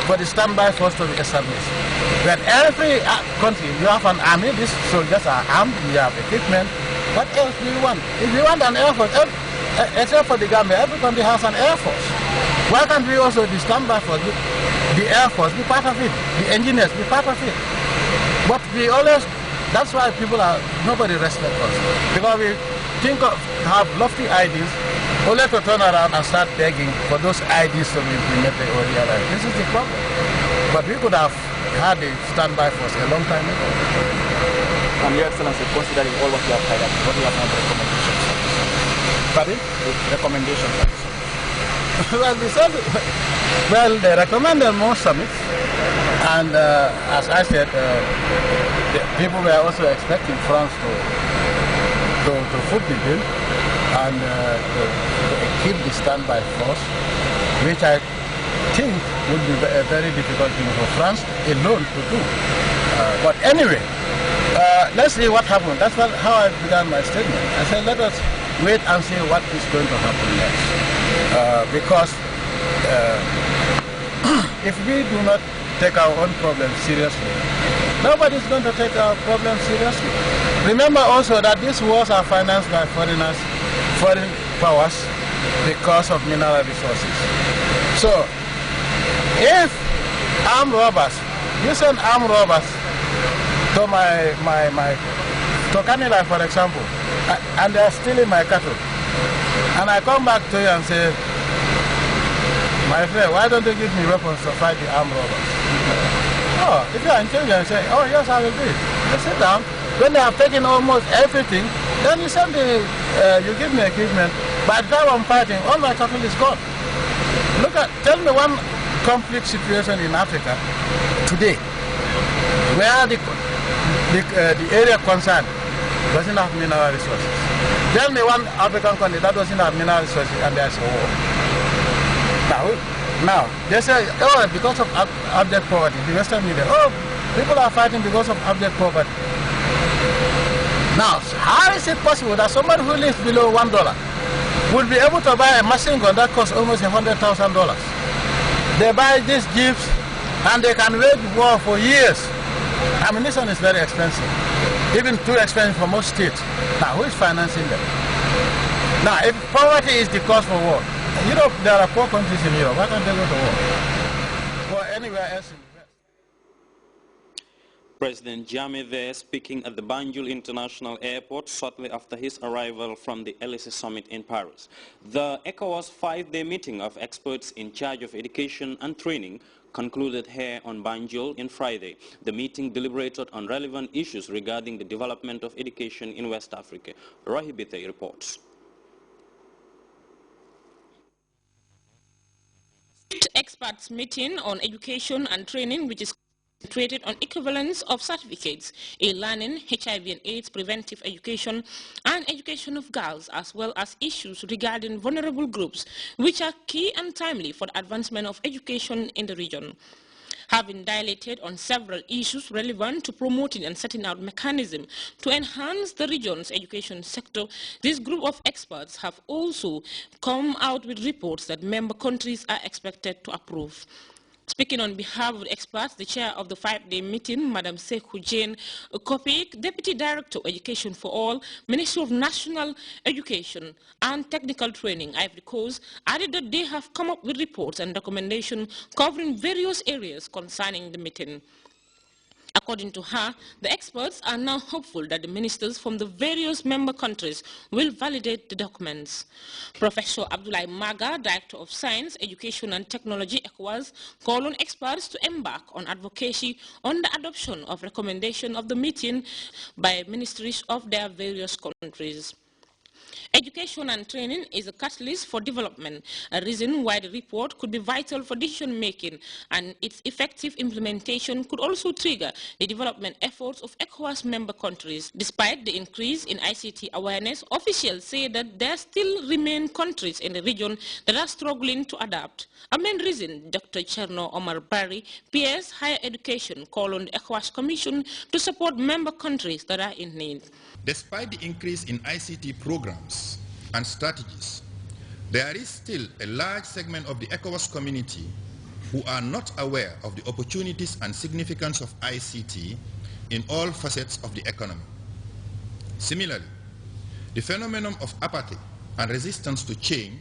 for the standby force to be established. When every country, you have an army, these soldiers are armed, we have equipment. What else do you want? If you want an air force, except for the Gambia, every country has an air force. Why can't we also, the standby force, the air force, be part of it, the engineers be part of it? But we always, that's why nobody respects us. Because we have lofty ideas, only to turn around and start begging for those ideas to be implemented or realized. This is the problem. But we could have had a standby force a long time ago. And Your Excellency, considering all what you have highlighted, what do you have the recommendations? Pardon? The recommendations. They recommended more summits, and as I said, the people were also expecting France to foot the bill and to keep the standby force, which I think would be a very difficult thing for France alone to do. But anyway, let's see what happens. That's how I began my statement. I said, let us wait and see what is going to happen next. Because if we do not take our own problems seriously, nobody is going to take our problems seriously. Remember also that these wars are financed by foreign powers because of mineral resources. So, if armed robbers, you send armed robbers to to Kanila, for example, and they are stealing my cattle, and I come back to you and say, my friend, why don't you give me weapons to fight the armed robbers? Oh, if you are intelligent, say, oh yes, I will do it. They sit down. When they have taken almost everything, then you send you give me equipment. By the time I'm fighting, all my cattle is gone. Tell me one conflict situation in Africa today where the area concerned doesn't have mineral resources. Tell me one African country that doesn't have mineral resources and there's a war. Now, they say, oh, because of abject poverty, the Western media, oh, people are fighting because of abject poverty. Now, how is it possible that somebody who lives below $1 would be able to buy a machine gun that costs almost $100,000? They buy these jeeps and they can wage war for years. Ammunition is very expensive, even too expensive for most states. Now, who is financing them? Now, if poverty is the cause for war, Europe, there are poor countries in Europe. Why can't they go to war? Or anywhere else in the West? President Jammeh there speaking at the Banjul International Airport shortly after his arrival from the LSE Summit in Paris. The ECOWAS 5-day meeting of experts in charge of education and training concluded here on Banjul on Friday. The meeting deliberated on relevant issues regarding the development of education in West Africa. Rahibite reports. Experts meeting on education and training, which is concentrated on equivalence of certificates, e-learning, HIV and AIDS, preventive education, and education of girls, as well as issues regarding vulnerable groups, which are key and timely for the advancement of education in the region. Having dilated on several issues relevant to promoting and setting out mechanisms to enhance the region's education sector, this group of experts have also come out with reports that member countries are expected to approve. Speaking on behalf of the experts, the chair of the 5-day meeting, Madam Sekou Jane Kopik, Deputy Director of Education for All, Minister of National Education and Technical Training, Ivory Coast, added that they have come up with reports and recommendations covering various areas concerning the meeting. According to her, the experts are now hopeful that the ministers from the various member countries will validate the documents. Professor Abdoulaye Maga, Director of Science, Education and Technology, ECOWAS, called on experts to embark on advocacy on the adoption of recommendations of the meeting by ministries of their various countries. Education and training is a catalyst for development, a reason why the report could be vital for decision-making, and its effective implementation could also trigger the development efforts of ECOWAS member countries. Despite the increase in ICT awareness, officials say that there still remain countries in the region that are struggling to adapt. A main reason, Dr. Cherno Omar Barry, PS Higher Education, called on the ECOWAS Commission to support member countries that are in need. Despite the increase in ICT programs and strategies, there is still a large segment of the ECOWAS community who are not aware of the opportunities and significance of ICT in all facets of the economy. Similarly, the phenomenon of apathy and resistance to change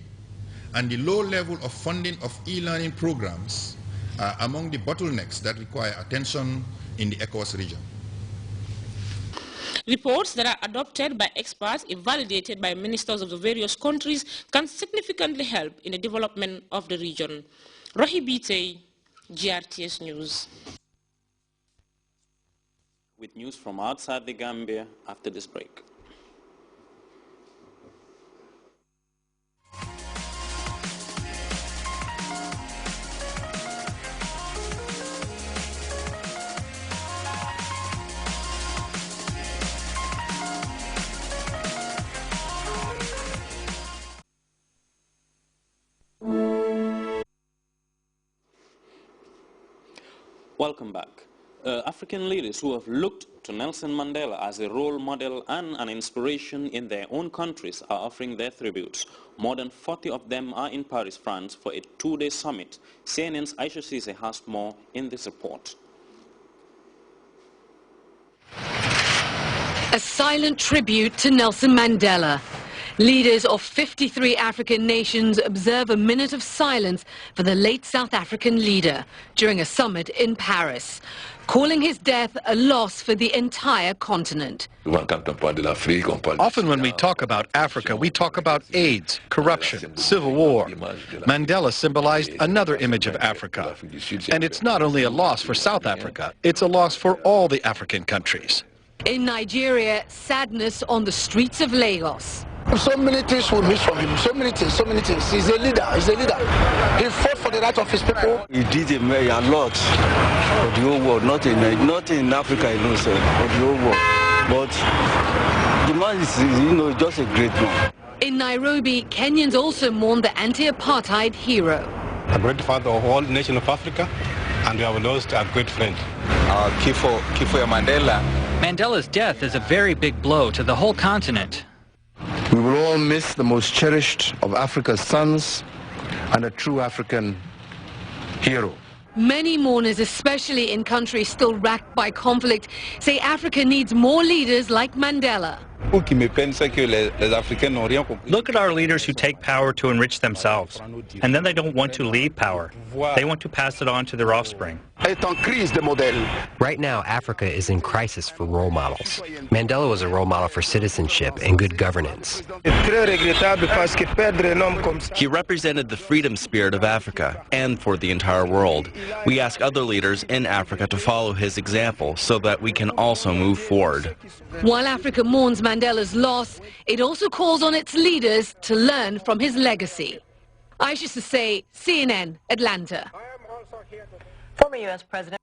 and the low level of funding of e-learning programs are among the bottlenecks that require attention in the ECOWAS region. Reports that are adopted by experts, if validated by ministers of the various countries, can significantly help in the development of the region. Rohi Bite, GRTS News. With news from outside the Gambia after this break. Welcome back. African leaders who have looked to Nelson Mandela as a role model and an inspiration in their own countries are offering their tributes. More than 40 of them are in Paris, France for a two-day summit. CNN's Aisha Cisse has more in this report. A silent tribute to Nelson Mandela. Leaders of 53 African nations observe a minute of silence for the late South African leader during a summit in Paris, calling his death a loss for the entire continent. Often when we talk about Africa, we talk about AIDS, corruption, civil war. Mandela symbolized another image of Africa. And it's not only a loss for South Africa, it's a loss for all the African countries. In Nigeria, sadness on the streets of Lagos. So many things we miss from him, so many things. He's a leader, He fought for the right of his people. He did a lot for the whole world, not in Africa alone, sir, for the whole world. But the man is, just a great man. In Nairobi, Kenyans also mourn the anti-apartheid hero. A great father of all nations of Africa, and we have lost a great friend. Kifo Mandela. Mandela's death is a very big blow to the whole continent. We will all miss the most cherished of Africa's sons and a true African hero. Many mourners, especially in countries still racked by conflict, say Africa needs more leaders like Mandela. Look at our leaders who take power to enrich themselves, and then they don't want to leave power. They want to pass it on to their offspring. Right now, Africa is in crisis for role models. Mandela was a role model for citizenship and good governance. He represented the freedom spirit of Africa and for the entire world. We ask other leaders in Africa to follow his example so that we can also move forward. While Africa mourns Mandela's loss, it also calls on its leaders to learn from his legacy. Aisha Cisse, CNN, Atlanta. Former U.S. President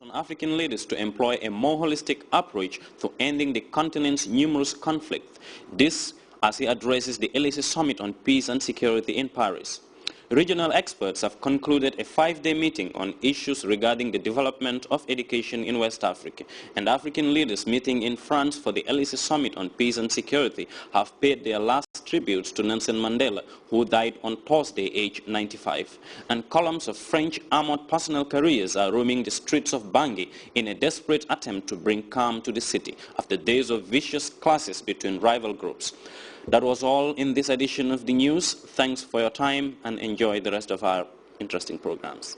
on African leaders to employ a more holistic approach to ending the continent's numerous conflicts. This as he addresses the LAC Summit on Peace and Security in Paris. Regional experts have concluded a 5-day meeting on issues regarding the development of education in West Africa, and African leaders meeting in France for the LAC Summit on Peace and Security have paid their last tributes to Nelson Mandela, who died on Thursday, aged 95. And columns of French armored personnel carriers are roaming the streets of Bangui in a desperate attempt to bring calm to the city after days of vicious clashes between rival groups. That was all in this edition of the news. Thanks for your time and enjoy the rest of our interesting programs.